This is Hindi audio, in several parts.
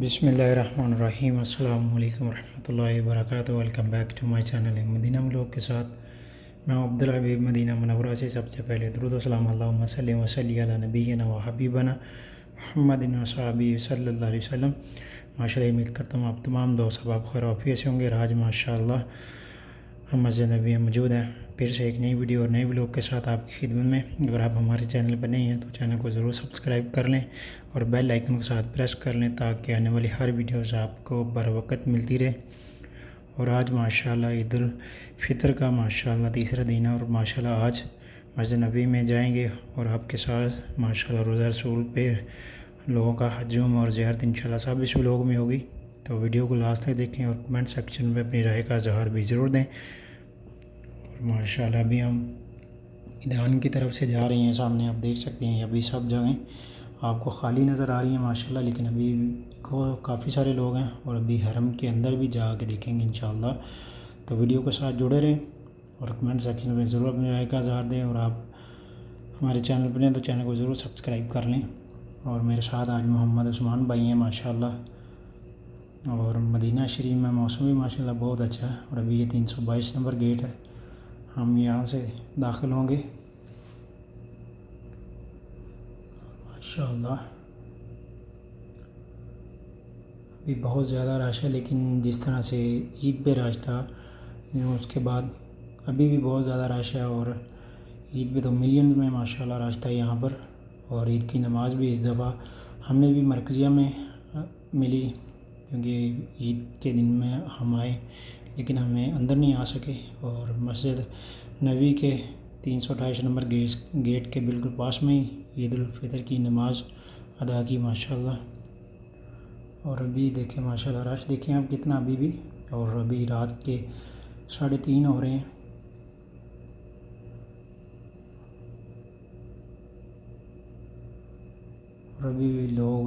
बिस्मिल्लाहिर्रहमानिर्रहीम, अस्सलाम वालेकुम रहमतुल्लाहि व बरकातहू। Welcome back to my channel Madina vlog के साथ मैं अब्दुल हबीब मदीना मुनव्वरा से। सबसे पहले दुरूद व सलाम अल्लाहुम्मा सल्लि व सल्ली अला नबीना व हबीबना मुहम्मदिन व सहाबी सल्लल्लाहु अलैहि वसल्लम। माशाअल्लाह, उम्मीद करता हूँ आप तमाम दोस्त अब खैर आफियत से होंगे। आज माशाअल्लाह हम मस्जिद नबी में मौजूद हैं, फिर से एक नई वीडियो और नए व्लॉग के साथ आपकी खिदमत में। अगर आप हमारे चैनल पर नहीं हैं तो चैनल को ज़रूर सब्सक्राइब कर लें और बेल आइकन के साथ प्रेस कर लें ताकि आने वाली हर वीडियोज़ आपको बर वक्त मिलती रहे। और आज माशाअल्लाह ईद उल फितर का माशाअल्लाह तीसरा दिन है और माशाअल्लाह आज मस्जिद नबी में जाएंगे और आपके साथ माशाअल्लाह रोज़ा रसूल पे लोगों का हजूम और ज़ियारत इंशाअल्लाह सब इस व्लॉग में होगी। तो वीडियो को लास्ट तक देखें और कमेंट सेक्शन में अपनी राय का इज़हार भी ज़रूर दें। और माशाअल्लाह अभी हम ईदान की तरफ से जा रहे हैं। सामने आप देख सकते हैं अभी सब जगह आपको खाली नज़र आ रही है माशाअल्लाह, लेकिन अभी को काफ़ी सारे लोग हैं और अभी हरम के अंदर भी जा के देखेंगे इंशाअल्लाह। तो वीडियो के साथ जुड़े रहें और कमेंट सेक्शन में ज़रूर अपनी राय का इज़हार दें। और आप हमारे चैनल पर हैं तो चैनल को ज़रूर सब्सक्राइब कर लें। और मेरे साथ आज मोहम्मद उस्मान भाई हैं माशाअल्लाह। और मदीना शरीफ में मौसम भी माशाअल्लाह बहुत अच्छा है। और अभी ये 322 नंबर गेट है, हम यहाँ से दाखिल होंगे माशाअल्लाह। अभी बहुत ज़्यादा रश है, लेकिन जिस तरह से ईद पे रश था उसके बाद अभी भी बहुत ज़्यादा रश है। और ईद पे तो मिलियन में माशाअल्लाह रश था यहाँ पर। और ईद की नमाज़ भी इस दफ़ा हमें भी मरकज़िया में मिली, क्योंकि ईद के दिन में हम आए लेकिन हमें अंदर नहीं आ सके। और मस्जिद नबी के 328 नंबर गेट के बिल्कुल पास में ही ईद उल फितर की नमाज़ अदा की माशाअल्लाह। और अभी देखें माशाअल्लाह रश देखें आप कितना अभी भी। और अभी रात के 3:30 हो रहे हैं। और अभी भी लोग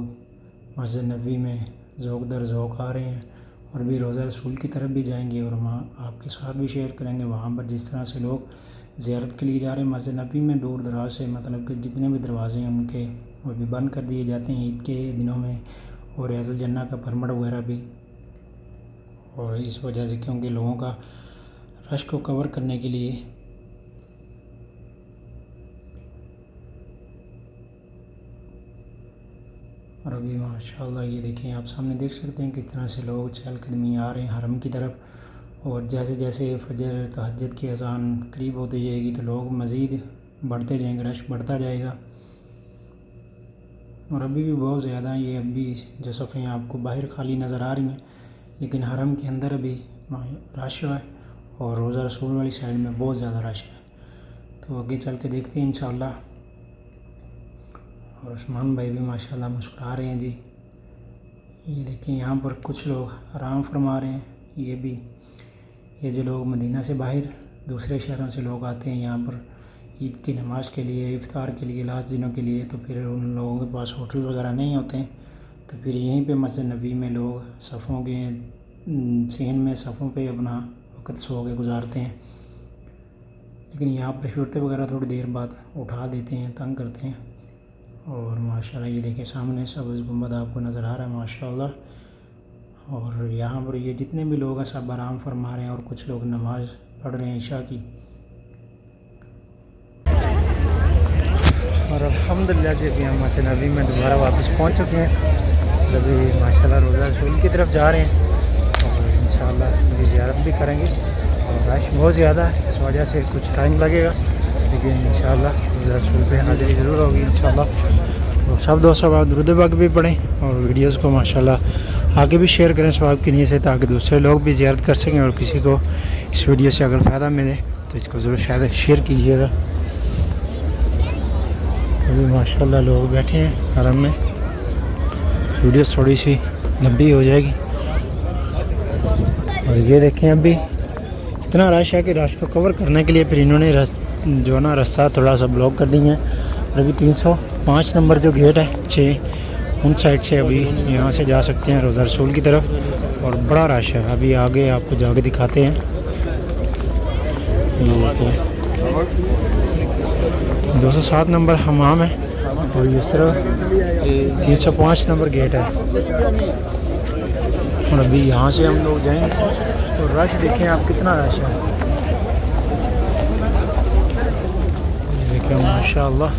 मस्जिद नबी में ज़ौक़ दर ज़ौक़ आ रहे हैं। और भी रोज़ा रसूल की तरफ भी जाएंगे और वहाँ आपके साथ भी शेयर करेंगे वहाँ पर जिस तरह से लोग ज़ियारत के लिए जा रहे हैं मस्जिद नबी में। दूर दराज से मतलब कि जितने भी दरवाज़े हैं उनके वो भी बंद कर दिए जाते हैं ईद के दिनों में, और ऐज़ुल जन्ना का परमट वगैरह भी। और इस वजह से क्योंकि लोगों का रश को कवर करने के लिए और अभी माशाअल्लाह ये देखें आप सामने देख सकते हैं किस तरह से लोग चहलकदमी आ रहे हैं हरम की तरफ। और जैसे जैसे फजर तहज्जुद की अज़ान करीब होती जाएगी तो लोग मज़ीद बढ़ते जाएंगे, रश बढ़ता जाएगा। और अभी भी बहुत ज़्यादा ये अभी जो सफ़ें आपको बाहर खाली नज़र आ रही हैं, लेकिन हरम के अंदर अभी रश है और रोज़ा रसूल वाली साइड में बहुत ज़्यादा रश है। तो आगे चल के देखते हैं इंशाअल्लाह। और उस्मान भाई भी माशाअल्लाह मुस्कुरा रहे हैं जी। ये देखिए यहाँ पर कुछ लोग आराम फरमा रहे हैं। ये जो लोग मदीना से बाहर दूसरे शहरों से लोग आते हैं यहाँ पर ईद की नमाज़ के लिए, इफ्तार के लिए, लास्ट दिनों के लिए, तो फिर उन लोगों के पास होटल वगैरह नहीं होते हैं तो फिर यहीं पे मस्जिद नबी में लोग सफ़ों के सहन में सफ़ों पे अपना वक्त सो के गुजारते हैं। लेकिन यहाँ पर शर्तें वगैरह थोड़ी देर बाद उठा देते हैं, तंग करते हैं। और माशाअल्लाह ये देखिए सामने सब्ज़ गुंबद आपको नज़र आ रहा है माशाअल्लाह। और यहाँ पर ये जितने भी लोग हैं सब आराम फरमा रहे हैं और कुछ लोग नमाज़ पढ़ रहे हैं इशा की। और अल्हम्दुलिल्लाह जी अभी हम मस्जिद नबी में दोबारा वापस पहुँच चुके हैं। अभी माशाअल्लाह रोज़ा रसूल की तरफ जा रहे हैं और इंशाअल्लाह अभी ज़ियारत भी करेंगे। और रश बहुत ज़्यादा है इस वजह से कुछ टाइम लगेगा, लेकिन इंशाअल्लाह रोज़ा रसूल पे हाज़िरी ज़रूर होगी इंशाअल्लाह। तो सब दोस्तों आप दुरूद पाक भी पढ़ें और वीडियोस को माशाल्लाह आगे भी शेयर करें सवाब की नीयत से, ताकि दूसरे लोग भी ज़ियारत कर सकें और किसी को इस वीडियो से अगर फ़ायदा मिले तो इसको ज़रूर शायद शेयर कीजिएगा। अभी माशाल्लाह लोग बैठे हैं हरम में, वीडियो थोड़ी सी लंबी हो जाएगी। और ये देखें अभी इतना रश है कि रश को कवर करने के लिए फिर इन्होंने जो ना रास्ता थोड़ा सा ब्लॉक कर दी है। और अभी 305 नंबर जो गेट है 6 उन साइड से अभी यहाँ से जा सकते हैं रोज़ा रसूल की तरफ, और बड़ा रश है। अभी आगे आपको जाके दिखाते हैं। ये देखिए 207 नंबर हमाम है और ये सिर्फ 305 नंबर गेट है। और अभी यहाँ से हम लोग जाएंगे तो रश देखें आप कितना रश है। ये देखें माशाल्लाह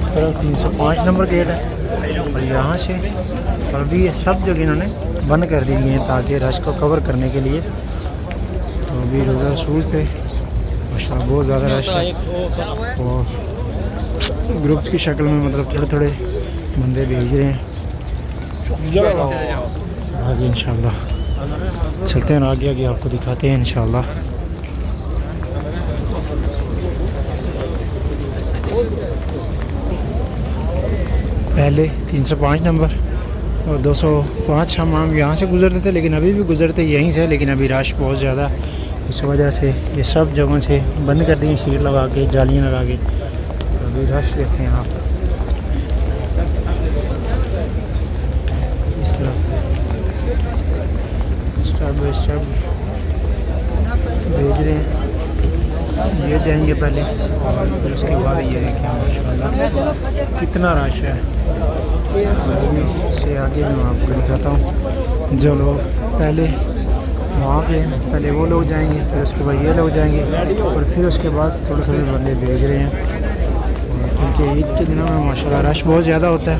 सिर्फ 305 नंबर गेट है और यहाँ से, और अभी ये सब जगह इन्होंने बंद कर दी गई हैं ताकि रश को कवर करने के लिए। तो अभी रोज़ा रसूल पे माशाल्लाह बहुत ज़्यादा रश है और ग्रुप्स की शक्ल में मतलब थोड़े थोड़े बंदे भेज रहे हैं आगे। इंशाल्लाह चलते हैं, आगे आगे आपको दिखाते हैं इंशाल्लाह। पहले 305 नंबर और 205 हम यहाँ से गुज़रते थे, लेकिन अभी भी गुज़रते यहीं से, लेकिन अभी रश बहुत ज़्यादा, इस वजह से ये सब जगहों से बंद कर दी शीट लगा के, जालियाँ लगा के। अभी रश देखें आप इस तरफ स्टेप बाई स्टेप भेज रहे हैं। ये जाएंगे पहले और फिर उसके बाद ये देखें माशाल्लाह कितना रश है। से आगे मैं आपको दिखाता हूँ जो लोग पहले वहाँ पे पहले वो लोग जाएंगे, फिर उसके बाद ये लोग जाएंगे और फिर उसके बाद थोड़े थोड़े बंदे भेज रहे हैं, क्योंकि ईद के दिनों में माशाल्लाह रश बहुत ज़्यादा होता है।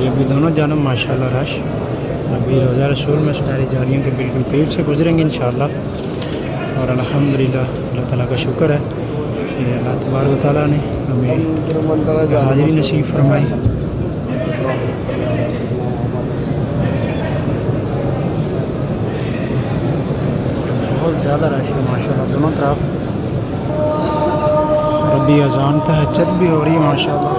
ये भी दोनों जानब माशाल्लाह रश। अभी रोज़ा रसूल में सारी जालियों के बिल्कुल करीब से गुजरेंगे इंशाल्लाह। और अल्हम्दुलिल्लाह अल्लाह ताला का शुक्र है कि अल्लाह तबारक व तआला ने हमें हाज़िरी नसीब फरमाई। बहुत ज़्यादा रश है माशाल्लाह दोनों तरफ। और अभी अज़ान तहज्जुद भी हो रही है माशाल्लाह।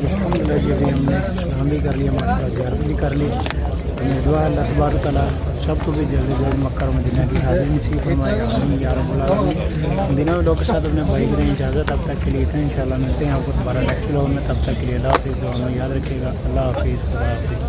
अल्हम्दुलिल्लाह जी, अभी हमने इस्लाम भी कर लिया, माशा ज़ियारत भी कर ली। हमें दुआ अल्लाह तबारक तआला सबको भी जल्दी जल्द मक्का और मदीना की हाज़िरी नसीब फरमाए, आमीन या रब्बल आलमीन। मदीना में लोग के साथ अपने भाई की इजाज़त, तब तक के लिए इतना इंशाल्लाह मिलते हैं आपको दोबारा नेक्स्ट व्लॉग में। तब तक के लिए अल्लाह हाफ़िज़, दुआ में याद रखिएगा। अल्लाह हाफ़िज़, खुदा हाफ़िज़।